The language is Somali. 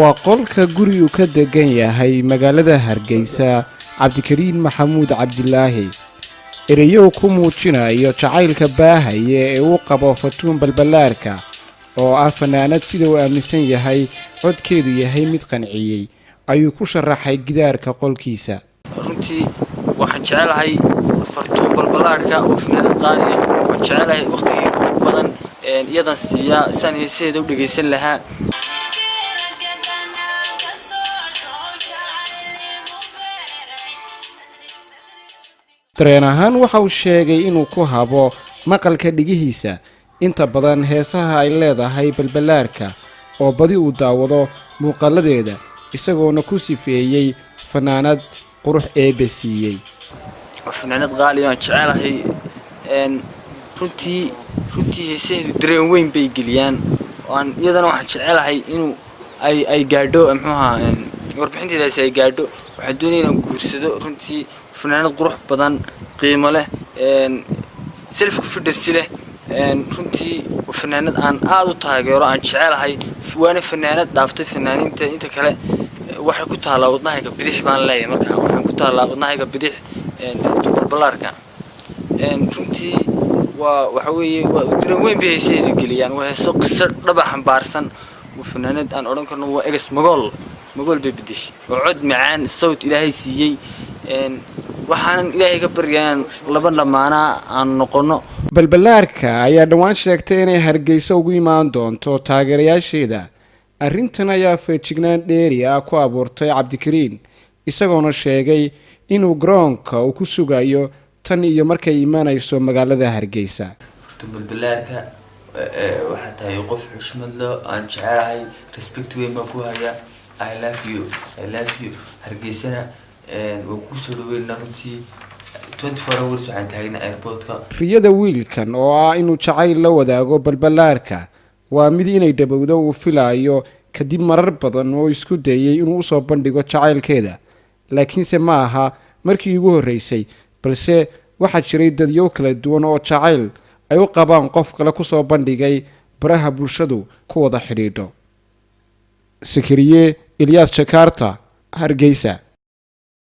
waa qolka gurigu ka degan yahay magaalada Hargeysa Cabdikariin Maxamuud Cabdilaahi erayo ku muujinayo jacaylka baahaya ee uu qabo Fatuun Balbalaarka oo ah fanaanad sida uu aaminsan yahay codkeedu yahay mid qanciyay ayuu ku sharaxay gidaarka qolkiisa. runtii waxaan jecelahay Fatuun Balbalaarka oo fanaanad qaali ah oo jecelahay waqtiga badan iyadan siiya sanadkeeda u dhageysan lahaa. dareen ahaan waxa uu sheegay inuu ku habo maqalka dhigihiisa inta badan heesaha ay leedahay Balbalaarka oo badi uu daawado muuqaaladeeda isagoona ku sifeeyay fanaanad qurux eebesiiyay. fanaanad qaali ah jecelahay runtii heesaheedu dareen weyn bay geliyaan waan iyadana waxaan jecelahay inuu ay gaadho maxaa warbixinteedaasi ay gaadho waxaan doonayaa inaan guursado runtii fanaanad qurux badan qiimo leh self confidence leh runtii fanaanad aan aad u taageero aan jecelahay waana fanaanad dhaaftay fanaaninta inta kale waxay ku taalaa wadnahayga bidix baan leeyahay marka waxaan ku taalaa wadnahayga bidix Fatuun Balbalaarka runtii waxa weeye dareen weyn bay heesaheedu geliyaan waa heeso qiso dhab ah xambaarsan fanaanad aan oran karno waa egas magool bay bedeshay oo cod macaan sawt ilaahay siiyay waxaan ilaahay ka baryaan laba dhamaana aan noqono. Balbalaarka ayaa dhawaan sheegtay inay Hargeysa ugu imaan doonto taageerayaasheeda arrintan ayaa feejignaan dheeri ah ku abuurtay Cabdikariin isagoona sheegay inuu garoonka uu ku sugayo tan iyo markay imaanayso magaalada Hargeysa. Fatuun Balbalaarka waxa tahay qof xushmad leh aan jecelahay respect weyn ma ku haya I love you Hargeysana وكوسو دويلنا runtii 24 hours waxaan taagnaa airportka. riyada wiilkan oo ah inuu jacayl la wadaago Balbalaarka waa mid inay dhabowdo uu filayo kadib marar badan oo isku dayay inuu soo bandhigo jacaylkeeda laakiinse ma aha markii ugu horeysay balse waxa jiray dadyo kala duwan oo jacayl ay u qabaan qof kale ku soo bandhigay baraha bulshadu ku wada xiriidho. Sakariye Ilyas Jakarta Hargeysa.